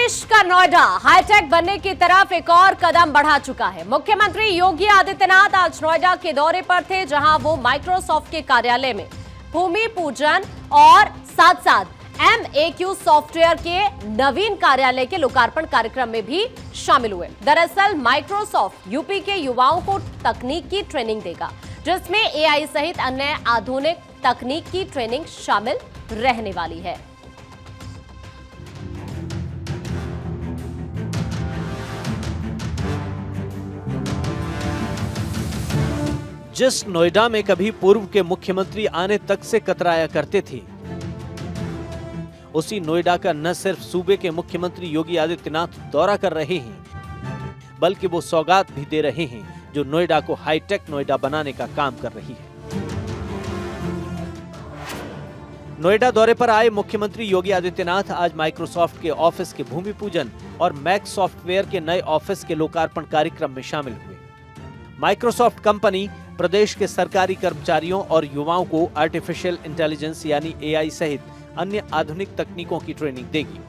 देश का नोएडा हाईटेक बनने की तरफ एक और कदम बढ़ा चुका है। मुख्यमंत्री योगी आदित्यनाथ आज नोएडा के दौरे पर थे, जहां वो माइक्रोसॉफ्ट के कार्यालय में भूमि पूजन और साथ साथ MAQ सॉफ्टवेयर के नवीन कार्यालय के लोकार्पण कार्यक्रम में भी शामिल हुए। दरअसल माइक्रोसॉफ्ट यूपी के युवाओं को तकनीक की ट्रेनिंग देगा, जिसमें AI सहित अन्य आधुनिक तकनीक की ट्रेनिंग शामिल रहने वाली है। जिस नोएडा में कभी पूर्व के मुख्यमंत्री आने तक से कतराया करते थे, उसी नोएडा का न सिर्फ सूबे के मुख्यमंत्री योगी आदित्यनाथ दौरा कर रहे हैं, बल्कि वो सौगात भी दे रहे हैं जो नोएडा को हाईटेक नोएडा बनाने का काम कर रही है। नोएडा दौरे पर आए मुख्यमंत्री योगी आदित्यनाथ आज माइक्रोसॉफ्ट के ऑफिस के भूमि पूजन और मैक सॉफ्टवेयर के नए ऑफिस के लोकार्पण कार्यक्रम में शामिल हुए। माइक्रोसॉफ्ट कंपनी प्रदेश के सरकारी कर्मचारियों और युवाओं को आर्टिफिशियल इंटेलिजेंस यानी AI सहित अन्य आधुनिक तकनीकों की ट्रेनिंग देगी।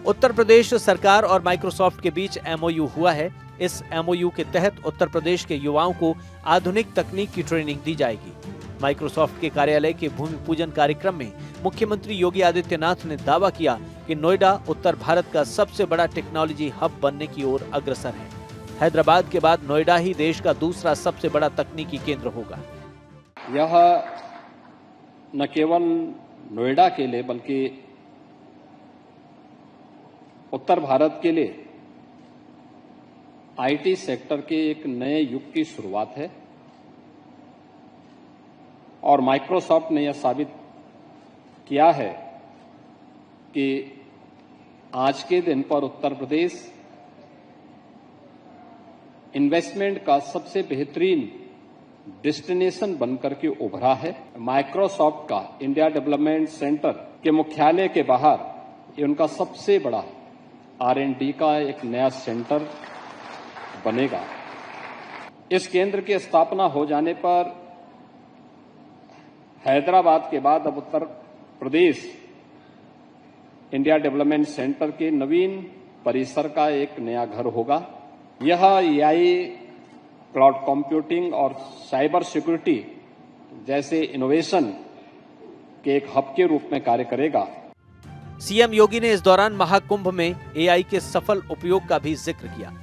उत्तर प्रदेश सरकार और माइक्रोसॉफ्ट के बीच MOU हुआ है। इस MOU के तहत उत्तर प्रदेश के युवाओं को आधुनिक तकनीक की ट्रेनिंग दी जाएगी। माइक्रोसॉफ्ट के कार्यालय के भूमि पूजन कार्यक्रम में मुख्यमंत्री योगी आदित्यनाथ ने दावा किया कि नोएडा उत्तर भारत का सबसे बड़ा टेक्नोलॉजी हब बनने की ओर अग्रसर है। हैदराबाद के बाद नोएडा ही देश का दूसरा सबसे बड़ा तकनीकी केंद्र होगा। यह न केवल नोएडा के लिए बल्कि उत्तर भारत के लिए IT सेक्टर के एक नए युग की शुरुआत है और माइक्रोसॉफ्ट ने यह साबित किया है कि आज के दिन पर उत्तर प्रदेश इन्वेस्टमेंट का सबसे बेहतरीन डेस्टिनेशन बनकर के उभरा है। माइक्रोसॉफ्ट का इंडिया डेवलपमेंट सेंटर के मुख्यालय के बाहर ये उनका सबसे बड़ा R&D का एक नया सेंटर बनेगा। इस केंद्र की स्थापना हो जाने पर हैदराबाद के बाद अब Uttar Pradesh India development centre के नवीन परिसर का एक नया घर होगा। यह AI, क्लाउड कंप्यूटिंग और साइबर सिक्योरिटी जैसे इनोवेशन के एक हब के रूप में कार्य करेगा। सीएम योगी ने इस दौरान महाकुंभ में AI के सफल उपयोग का भी जिक्र किया।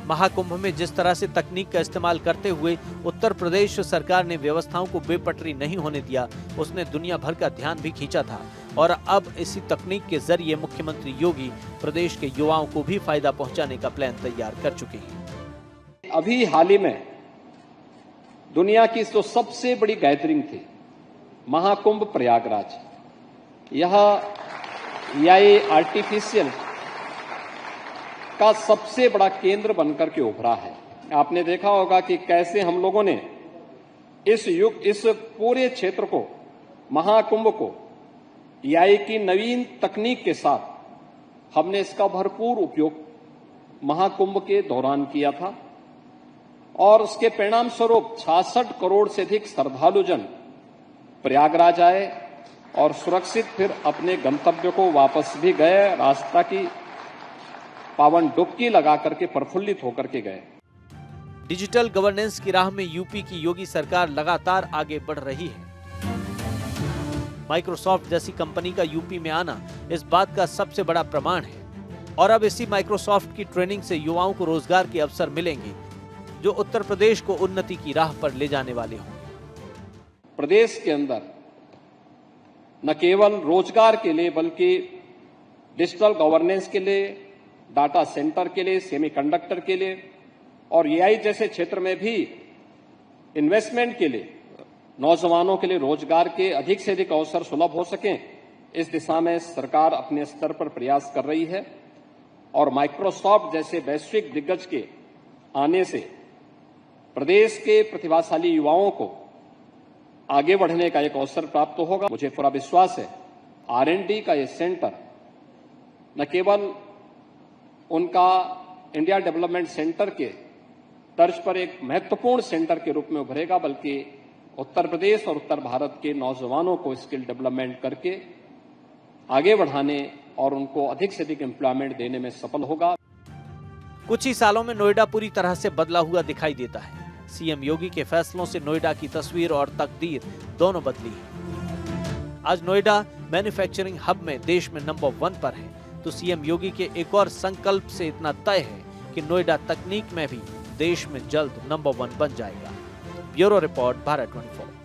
महाकुंभ में जिस तरह से तकनीक का इस्तेमाल करते हुए उत्तर प्रदेश सरकार ने व्यवस्थाओं को बेपटरी नहीं होने दिया, उसने दुनिया भर का ध्यान भी खींचा था और अब इसी तकनीक के जरिए मुख्यमंत्री योगी प्रदेश के युवाओं को भी फायदा पहुंचाने का प्लान तैयार कर चुके हैं। अभी हाल ही में दुनिया की जो सबसे बड़ी गैदरिंग थी महाकुंभ प्रयागराज, यह AI आर्टिफिशियल का सबसे बड़ा केंद्र बनकर के उभरा है। आपने देखा होगा कि कैसे हम लोगों ने इस पूरे क्षेत्र को, महाकुंभ को AI की नवीन तकनीक के साथ हमने इसका भरपूर उपयोग महाकुंभ के दौरान किया था और उसके परिणाम स्वरूप 66 करोड़ से अधिक श्रद्धालुजन प्रयागराज आए और सुरक्षित फिर अपने गंतव्य को वापस भी गए, रास्ता की पावन डुबकी लगा करके प्रफुल्लित होकर के गए। डिजिटल गवर्नेंस की राह में यूपी की योगी सरकार लगातार आगे बढ़ रही है। माइक्रोसॉफ्ट जैसी कंपनी का यूपी में आना इस बात का सबसे बड़ा प्रमाण है और अब इसी माइक्रोसॉफ्ट की ट्रेनिंग से युवाओं को रोजगार के अवसर मिलेंगे, जो उत्तर प्रदेश को उन्नति की राह पर ले जाने वाले होंगे। प्रदेश के अंदर न केवल रोजगार के लिए बल्कि डिजिटल गवर्नेंस के लिए, डाटा सेंटर के लिए, सेमीकंडक्टर के लिए और AI जैसे क्षेत्र में भी इन्वेस्टमेंट के लिए, नौजवानों के लिए रोजगार के अधिक से अधिक अवसर सुलभ हो सकें, इस दिशा में सरकार अपने स्तर पर प्रयास कर रही है और माइक्रोसॉफ्ट जैसे वैश्विक दिग्गज के आने से प्रदेश के प्रतिभाशाली युवाओं को आगे बढ़ने का एक अवसर प्राप्त होगा। मुझे पूरा विश्वास है R&D का ये सेंटर न केवल उनका इंडिया डेवलपमेंट सेंटर के तर्ज पर एक महत्वपूर्ण सेंटर के रूप में उभरेगा, बल्कि उत्तर प्रदेश और उत्तर भारत के नौजवानों को स्किल डेवलपमेंट करके आगे बढ़ाने और उनको अधिक से अधिक एम्प्लॉयमेंट देने में सफल होगा। कुछ ही सालों में नोएडा पूरी तरह से बदला हुआ दिखाई देता है। सीएम योगी के फैसलों से नोएडा की तस्वीर और तकदीर दोनों बदली है। आज नोएडा मैन्युफैक्चरिंग हब में देश में नंबर 1 पर है, तो सीएम योगी के एक और संकल्प से इतना तय है कि नोएडा तकनीक में भी देश में जल्द नंबर 1 बन जाएगा। Bureau report, Bharat 24।